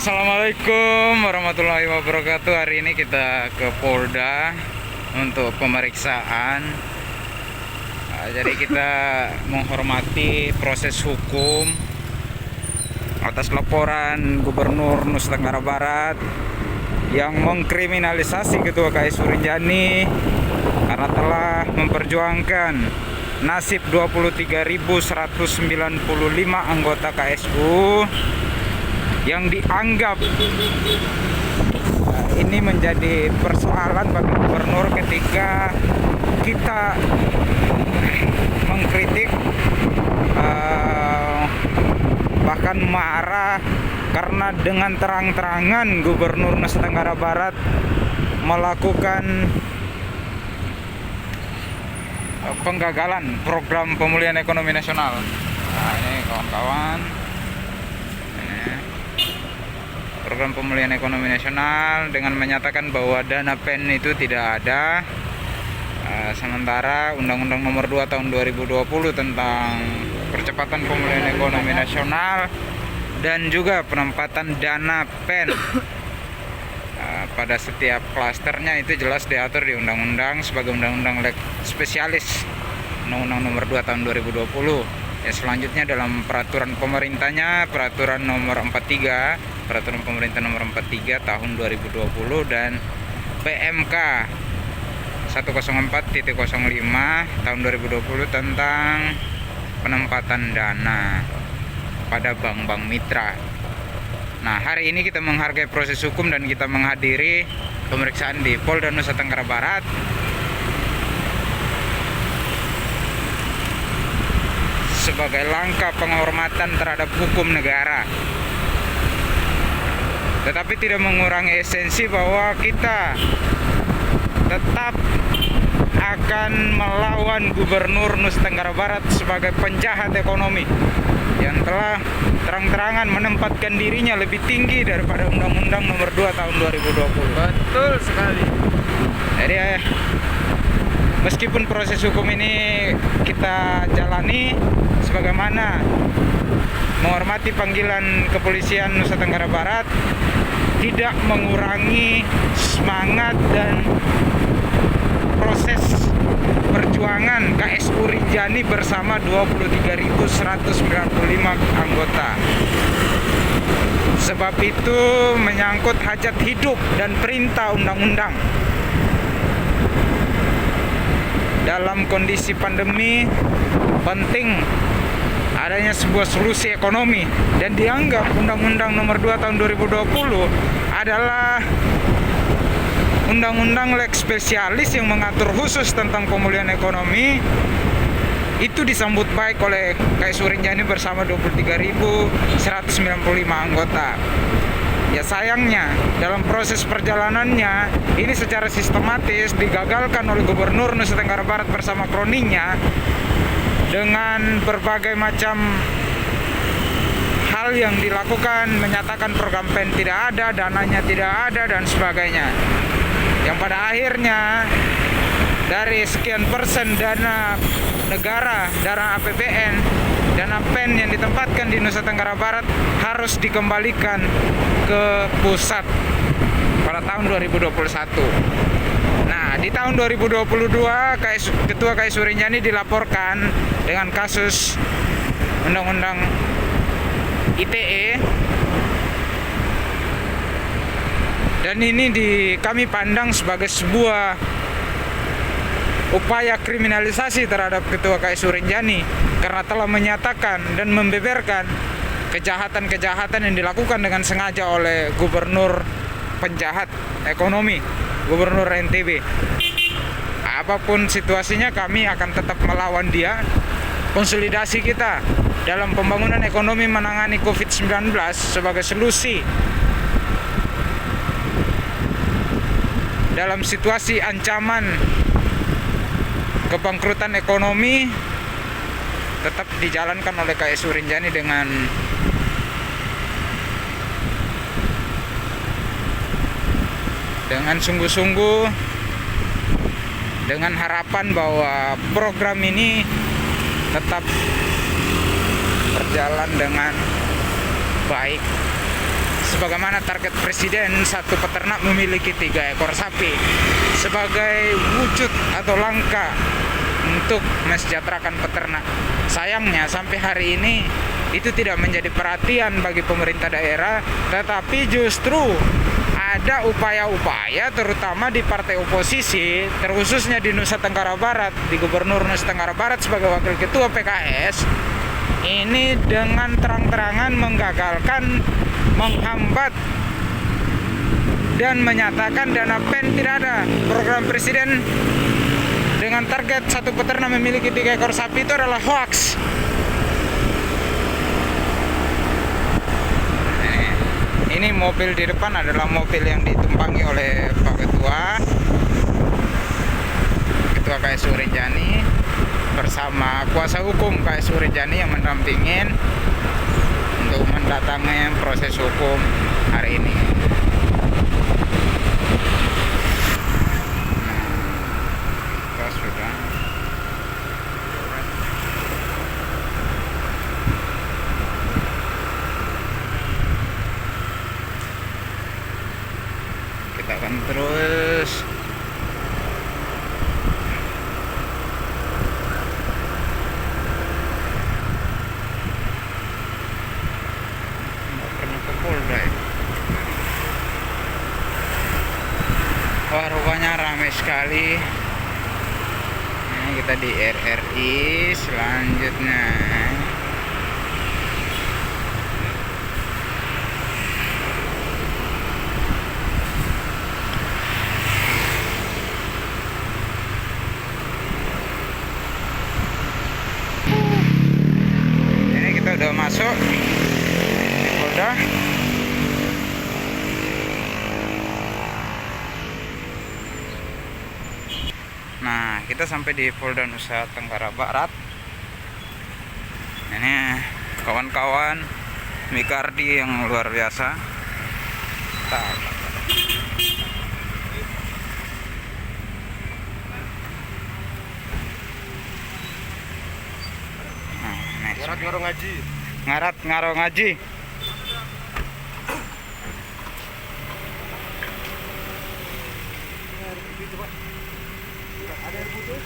Assalamualaikum warahmatullahi wabarakatuh. Hari ini kita ke Polda untuk pemeriksaan. Jadi kita menghormati proses hukum atas laporan Gubernur Nusa Tenggara Barat yang mengkriminalisasi Ketua KSU Rinjani karena telah memperjuangkan nasib 23.195 anggota KSU yang dianggap ini menjadi persoalan bagi gubernur ketika kita mengkritik, bahkan marah karena dengan terang-terangan Gubernur Nusa Tenggara Barat melakukan penggagalan program pemulihan ekonomi nasional. Nah, ini kawan-kawan, program pemulihan ekonomi nasional dengan menyatakan bahwa dana PEN itu tidak ada. Sementara Undang-Undang Nomor 2 Tahun 2020 tentang percepatan pemulihan ekonomi nasional dan juga penempatan dana PEN pada setiap klasternya itu jelas diatur di undang-undang sebagai undang-undang spesialis, Undang-Undang Nomor 2 Tahun 2020. Ya, selanjutnya dalam peraturan pemerintahnya, peraturan nomor 43, peraturan pemerintah nomor 43 tahun 2020 dan PMK 104.05 tahun 2020 tentang penempatan dana pada bank-bank mitra. Nah, hari ini kita menghargai proses hukum dan kita menghadiri pemeriksaan di Polda Nusa Tenggara Barat sebagai langkah penghormatan terhadap hukum negara, tetapi tidak mengurangi esensi bahwa kita tetap akan melawan Gubernur Nusa Tenggara Barat sebagai penjahat ekonomi yang telah terang-terangan menempatkan dirinya lebih tinggi daripada Undang-Undang Nomor 2 Tahun 2020. Betul sekali. Jadi meskipun proses hukum ini kita jalani sebagaimana menghormati panggilan kepolisian Nusa Tenggara Barat, tidak mengurangi semangat dan proses perjuangan KSU Rinjani bersama 23.195 anggota. Sebab itu menyangkut hajat hidup dan perintah undang-undang. Dalam kondisi pandemi, penting adanya sebuah solusi ekonomi dan dianggap Undang-Undang Nomor 2 Tahun 2020 adalah undang-undang lex spesialis yang mengatur khusus tentang pemulihan ekonomi. Itu disambut baik oleh KSU Rinjani bersama 23.195 anggota. Ya, sayangnya dalam proses perjalanannya ini secara sistematis digagalkan oleh Gubernur Nusa Tenggara Barat bersama kroninya dengan berbagai macam hal yang dilakukan, menyatakan program PEN tidak ada, dananya tidak ada, dan sebagainya. Yang pada akhirnya dari sekian persen dana negara, dana APBN, dana PEN yang ditempatkan di Nusa Tenggara Barat harus dikembalikan ke pusat pada tahun 2021. Nah, di tahun 2022 Ketua KSU Rinjani dilaporkan dengan kasus Undang-Undang ITE, dan ini kami pandang sebagai sebuah upaya kriminalisasi terhadap Ketua KSU Rinjani karena telah menyatakan dan membeberkan kejahatan-kejahatan yang dilakukan dengan sengaja oleh Gubernur penjahat ekonomi, Gubernur NTB. Apapun situasinya, kami akan tetap melawan dia. Konsolidasi kita dalam pembangunan ekonomi menangani COVID-19 sebagai solusi dalam situasi ancaman kebangkrutan ekonomi tetap dijalankan oleh KSU Rinjani dengan sungguh-sungguh, dengan harapan bahwa program ini tetap berjalan dengan baik sebagaimana target presiden, satu peternak memiliki 3 ekor sapi sebagai wujud atau langkah untuk mensejahterakan peternak. Sayangnya sampai hari ini itu tidak menjadi perhatian bagi pemerintah daerah, tetapi justru ada upaya-upaya terutama di partai oposisi, terkhususnya di Nusa Tenggara Barat, di Gubernur Nusa Tenggara Barat sebagai wakil ketua PKS, ini dengan terang-terangan menggagalkan, menghambat dan menyatakan dana PEN tidak ada. Program presiden dengan target satu peternak memiliki 3 ekor sapi itu adalah hoax. Ini mobil di depan adalah mobil yang ditumpangi oleh Pak Ketua KSU Rinjani bersama kuasa hukum KSU Rinjani yang mendampingin untuk mendatangi proses hukum hari ini. Kita sudah kita akan terus pernah ke Polda ya. Wah, rupanya ramai sekali. Nah, kita di RRI selanjutnya. Udah masuk di Polda. Nah, kita sampai di Polda Nusa Tenggara Barat. Ini kawan-kawan Mikardi yang luar biasa. Ngarat ngaro ngaji. Ngarat ngaro ngaji. Ada yang putus?